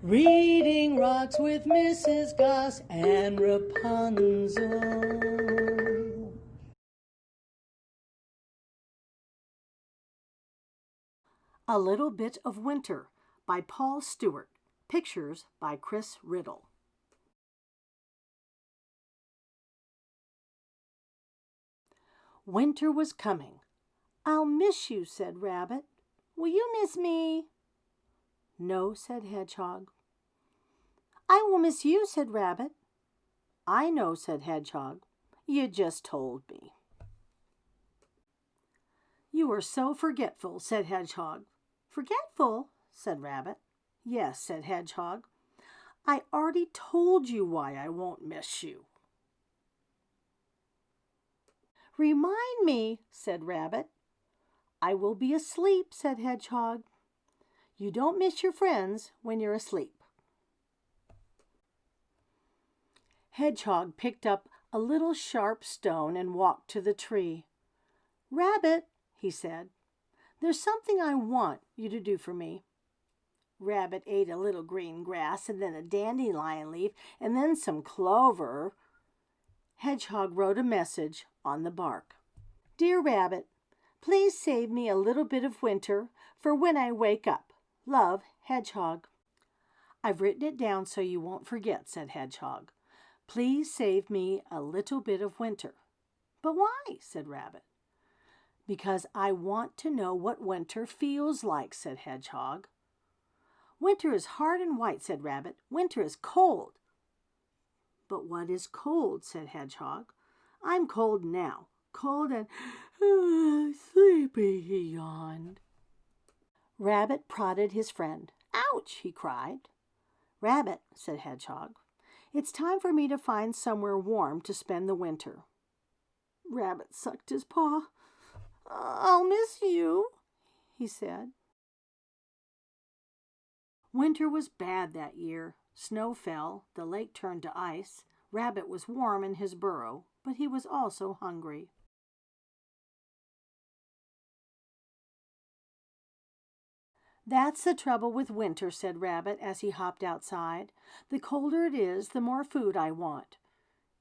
Reading rocks with Mrs. Goss and Rapunzel. A Little Bit of Winter by Paul Stewart. Pictures by Riddle. Winter was coming. "I'll miss you," said Rabbit. "Will you miss me?" "No," said Hedgehog. "I will miss you," said Rabbit. "I know," said Hedgehog. "You just told me." "You are so forgetful," said Hedgehog. "Forgetful?" said Rabbit. "Yes," said Hedgehog. "I already told you why I won't miss you." "Remind me," said Rabbit. "I will be asleep," said Hedgehog. "You don't miss your friends when you're asleep." Hedgehog picked up a little sharp stone and walked to the tree. "Rabbit," he said, "there's something I want you to do for me." Rabbit ate a little green grass and then a dandelion leaf and then some clover. Hedgehog wrote a message on the bark. "Dear Rabbit, please save me a little bit of winter for when I wake up. Love, Hedgehog." "I've written it down so you won't forget," said Hedgehog. "Please save me a little bit of winter." "But why?" said Rabbit. "Because I want to know what winter feels like," said Hedgehog. "Winter is hard and white," said Rabbit. "Winter is cold." "But what is cold?" said Hedgehog. "I'm cold now. Cold and sleepy," he yawned. Rabbit prodded his friend. "Ouch!" he cried. "Rabbit," said Hedgehog, "it's time for me to find somewhere warm to spend the winter." Rabbit sucked his paw. "I'll miss you," he said. Winter was bad that year. Snow fell, the lake turned to ice. Rabbit was warm in his burrow, but he was also hungry. "That's the trouble with winter," said Rabbit as he hopped outside. "The colder it is, the more food I want."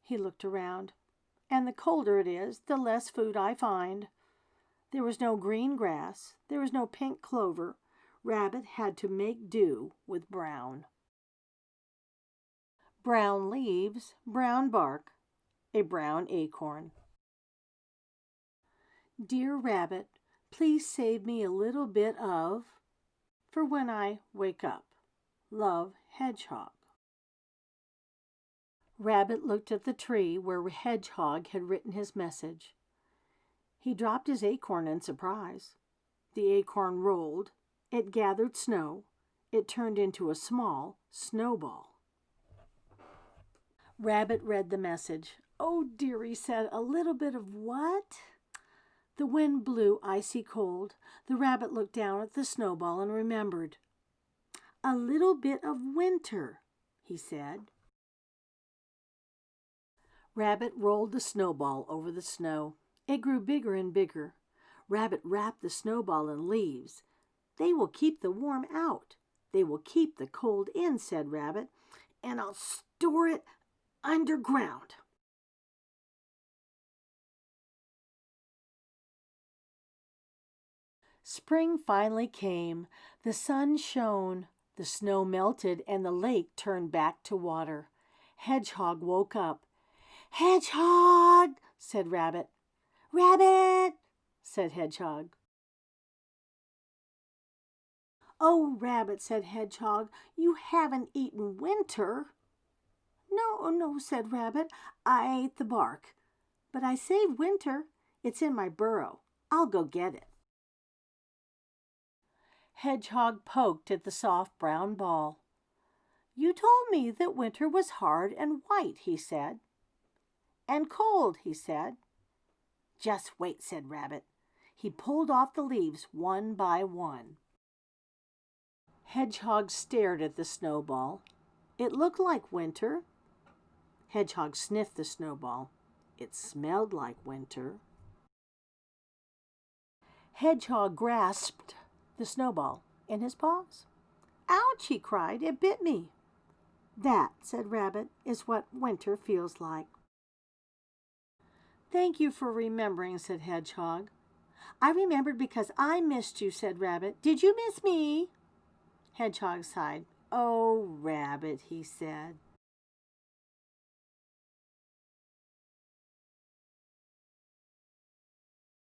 He looked around. "And the colder it is, the less food I find." There was no green grass. There was no pink clover. Rabbit had to make do with brown. Brown leaves, brown bark, a brown acorn. "Dear Rabbit, please save me a little bit of for when I wake up. Love, Hedgehog." Rabbit looked at the tree where Hedgehog had written his message. He dropped his acorn in surprise. The acorn rolled. It gathered snow. It turned into a small snowball. Rabbit read the message. "Oh dear," he said, "a little bit of what?" The wind blew icy cold. The rabbit looked down at the snowball and remembered. "A little bit of winter," he said. Rabbit rolled the snowball over the snow. It grew bigger and bigger. Rabbit wrapped the snowball in leaves. "They will keep the warm out. They will keep the cold in," said Rabbit, "and I'll store it underground." Spring finally came. The sun shone. The snow melted and the lake turned back to water. Hedgehog woke up. "Hedgehog!" said Rabbit. "Rabbit!" said Hedgehog. "Oh, Rabbit," said Hedgehog, "you haven't eaten winter." "No, no," said Rabbit. "I ate the bark. But I saved winter. It's in my burrow. I'll go get it." Hedgehog poked at the soft brown ball. "You told me that winter was hard and white," he said. "And cold," he said. "Just wait," said Rabbit. He pulled off the leaves one by one. Hedgehog stared at the snowball. It looked like winter. Hedgehog sniffed the snowball. It smelled like winter. Hedgehog grasped the snowball in his paws. Ouch, he cried, it bit me. That, said Rabbit, is what winter feels like. Thank you for remembering, said Hedgehog. I remembered because I missed you, said Rabbit. Did you miss me? Hedgehog sighed. Oh, Rabbit, he said.